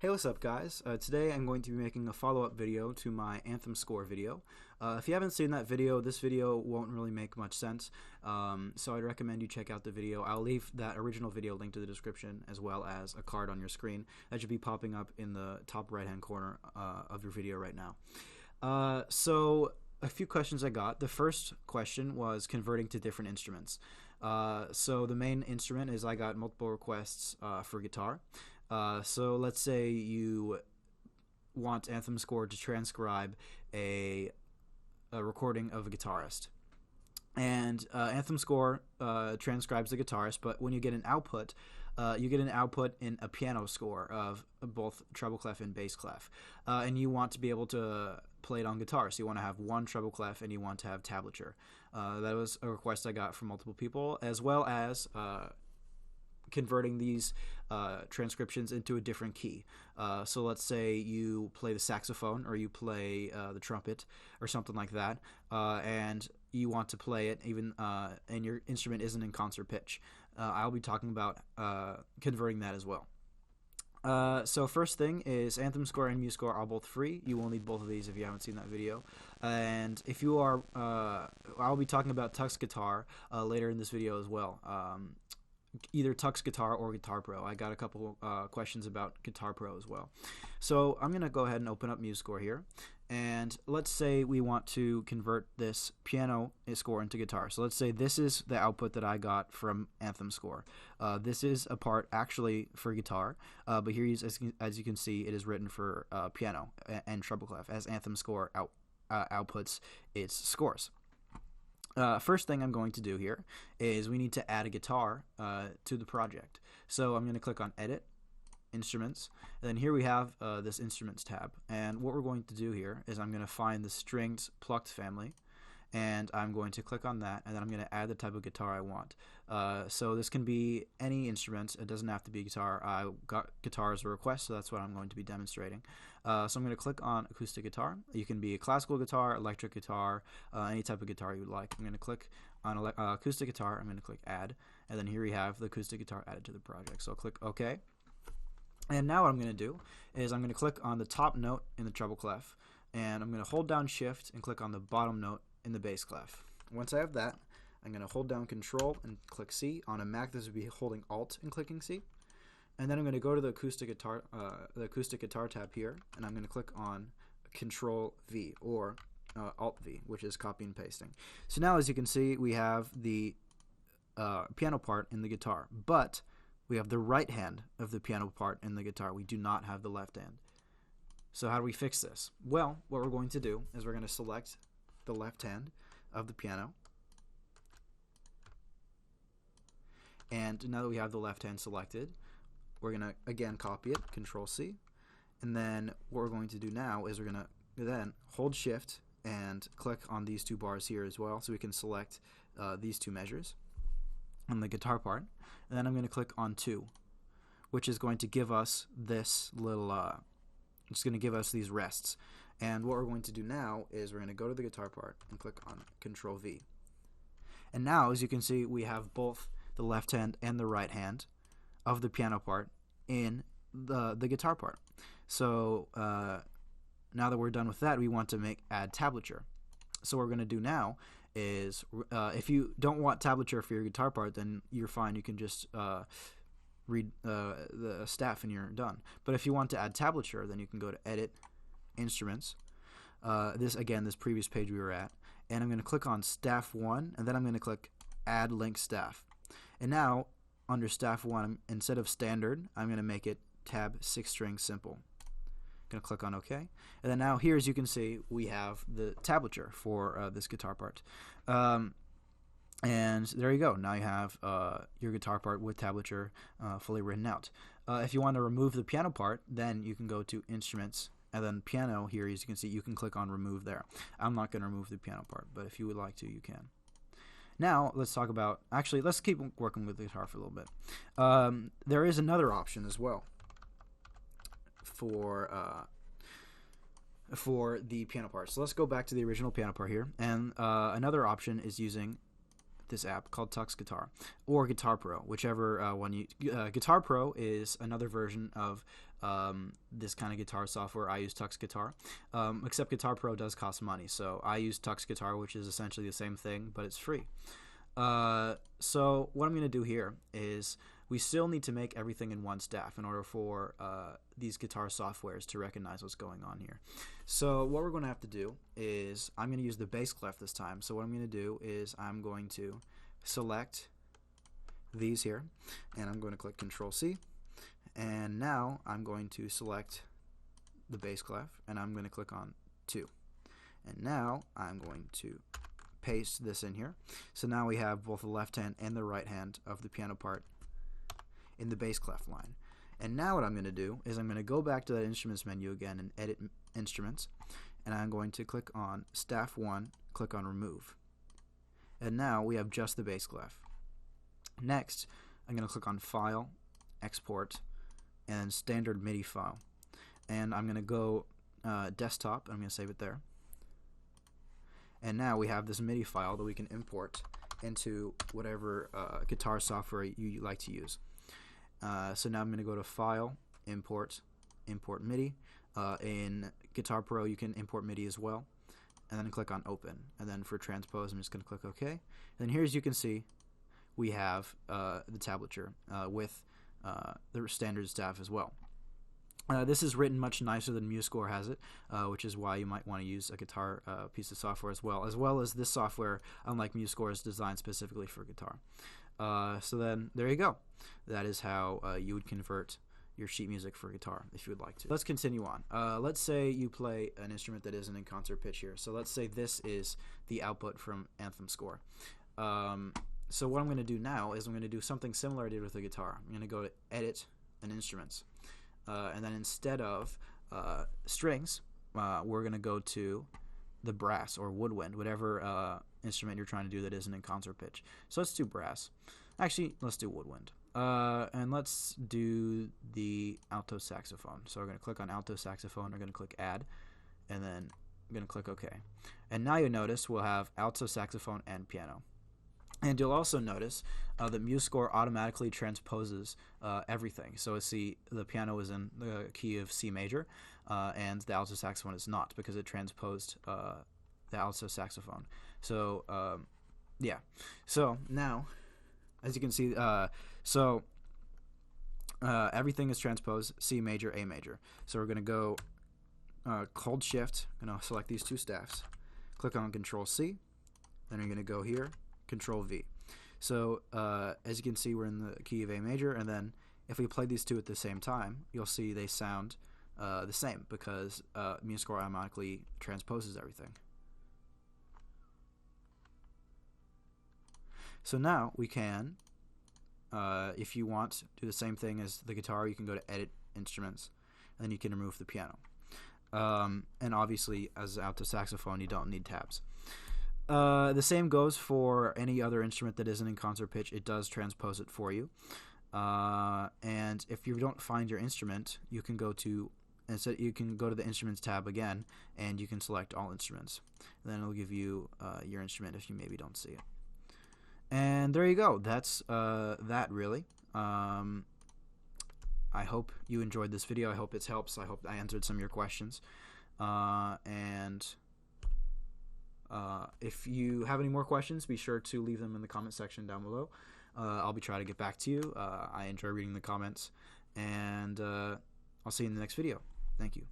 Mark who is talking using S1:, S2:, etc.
S1: Hey, what's up guys? Today I'm going to be making a follow-up video to my AnthemScore video. If you haven't seen that video, this video won't really make much sense, so I'd recommend you check out the video. I'll leave that original video linked to the description as well as a card on your screen that should be popping up in the top right hand corner of your video right now. So a few questions I got. The first question was converting to different instruments. So the main instrument is I got multiple requests for guitar. So let's say you want AnthemScore to transcribe a recording of a guitarist. And AnthemScore transcribes the guitarist, but when you get an output in a piano score of both treble clef and bass clef. And you want to be able to play it on guitar. So you want to have one treble clef and you want to have tablature. That was a request I got from multiple people, as well as converting these transcriptions into a different key. So let's say you play the saxophone or you play the trumpet or something like that, and you want to play it even and your instrument isn't in concert pitch. I'll be talking about converting that as well. So first thing is AnthemScore and MuseScore are both free. You will need both of these if you haven't seen that video. And if you are, I'll be talking about Tux Guitar later in this video as well. Either Tux Guitar or Guitar Pro. I got a couple questions about Guitar Pro as well. So I'm going to go ahead and open up MuseScore here. And let's say we want to convert this piano score into guitar. So let's say this is the output that I got from AnthemScore. This is a part actually for guitar, but here, as you can see, it is written for piano and treble clef, as AnthemScore outputs its scores. First thing I'm going to do here is we need to add a guitar to the project. So I'm going to click on Edit, Instruments, and then here we have this Instruments tab. And what we're going to do here is I'm going to find the strings plucked family, and I'm going to click on that, and then I'm going to add the type of guitar I want. So this can be any instrument. It doesn't have to be guitar. I got guitar as a request, so that's what I'm going to be demonstrating. So I'm going to click on acoustic guitar. You can be a classical guitar, electric guitar, any type of guitar you would like. I'm going to click on acoustic guitar. I'm going to click Add, and then here we have the acoustic guitar added to the project. So I'll click OK. And now what I'm going to do is I'm going to click on the top note in the treble clef, and I'm going to hold down Shift and click on the bottom note in the bass clef. Once I have that, I'm going to hold down Control and click C. On a Mac, this would be holding Alt and clicking C. And then I'm going to go to the acoustic guitar tab here, and I'm going to click on Control V or Alt V, which is copy and pasting. So now, as you can see, we have the piano part in the guitar, but we have the right hand of the piano part in the guitar. We do not have the left hand. So how do we fix this? Well, what we're going to do is we're going to select the left hand of the piano, and now that we have the left hand selected, we're going to again copy it, Control C, and then what we're going to do now is we're going to then hold Shift and click on these two bars here as well, so we can select these two measures on the guitar part, and then I'm going to click on 2, which is going to give us this little it's going to give us these rests. And what we're going to do now is we're going to go to the guitar part and click on Control V. And now, as you can see, we have both the left hand and the right hand of the piano part in the guitar part. So now that we're done with that, we want to add tablature. So what we're going to do now is if you don't want tablature for your guitar part, then you're fine. You can just read the staff and you're done. But if you want to add tablature, then you can go to Edit, Instruments, this previous page we were at, and I'm going to click on Staff 1, and then I'm going to click Add Link Staff. And now, under Staff 1, instead of Standard, I'm going to make it Tab 6 String Simple. I'm going to click on OK. And then now here, as you can see, we have the tablature for this guitar part. And there you go. Now you have your guitar part with tablature fully written out. If you want to remove the piano part, then you can go to Instruments, and then Piano here, as you can see, you can click on Remove there. I'm not going to remove the piano part, but if you would like to, you can. Now, let's talk about, actually, let's keep working with the guitar for a little bit. There is another option as well for the piano part. So let's go back to the original piano part here, and another option is using this app called Tux Guitar or Guitar Pro, whichever one you. Guitar Pro is another version of this kind of guitar software. I use Tux Guitar, except Guitar Pro does cost money. So I use Tux Guitar, which is essentially the same thing, but it's free. So what I'm going to do here is we still need to make everything in one staff in order for these guitar softwares to recognize what's going on here. So what we're going to have to do is I'm going to use the bass clef this time. So what I'm going to do is I'm going to select these here, and I'm going to click Control C, and now I'm going to select the bass clef, and I'm going to click on 2, and now I'm going to paste this in here. So now we have both the left hand and the right hand of the piano part in the bass clef line. And now what I'm going to do is I'm going to go back to that instruments menu again and edit instruments, and I'm going to click on staff 1, click on remove, and now we have just the bass clef. Next I'm going to click on file, export, and standard MIDI file, and I'm going to go desktop, I'm going to save it there. And now we have this MIDI file that we can import into whatever guitar software you like to use. So now I'm going to go to File, Import, Import MIDI. In Guitar Pro you can import MIDI as well. And then click on Open. And then for transpose I'm just going to click OK. And then here, as you can see, we have the tablature with the standard staff as well. This is written much nicer than MuseScore has it, which is why you might want to use a guitar piece of software as well as this software, unlike MuseScore, is designed specifically for guitar. So then there you go. That is how you would convert your sheet music for guitar if you would like to. Let's continue on. Let's say you play an instrument that isn't in concert pitch here. So let's say this is the output from AnthemScore. So what I'm going to do now is I'm going to do something similar I did with the guitar. I'm going to go to Edit and Instruments. And then instead of strings, we're going to go to the brass or woodwind, whatever instrument you're trying to do that isn't in concert pitch. So let's do brass. Actually, let's do woodwind. And let's do the alto saxophone. So we're going to click on alto saxophone. We're going to click Add, and then I'm going to click OK. And now you'll notice we'll have alto saxophone and piano. And you'll also notice that MuseScore automatically transposes everything. So see, the piano is in the key of C major, and the alto saxophone is not, because it transposed the alto saxophone. So yeah. So now, as you can see, everything is transposed C major, A major. So we're going to go hold Shift, going to select these two staffs, click on Control C, then you're going to go here, Control V. So as you can see, we're in the key of A major, and then if we play these two at the same time, you'll see they sound the same, because MuseScore automatically transposes everything. So now we can, if you want, do the same thing as the guitar. You can go to Edit Instruments, and then you can remove the piano. And obviously, as alto saxophone, you don't need tabs. The same goes for any other instrument that isn't in concert pitch. It does transpose it for you. And if you don't find your instrument, you can go to the Instruments tab again, and you can select All Instruments. And then it'll give you your instrument if you maybe don't see it. And there you go. That's that really. I hope you enjoyed this video. I hope it helps. I hope I answered some of your questions. If you have any more questions, be sure to leave them in the comment section down below. I'll be trying to get back to you. I enjoy reading the comments, and I'll see you in the next video. Thank you.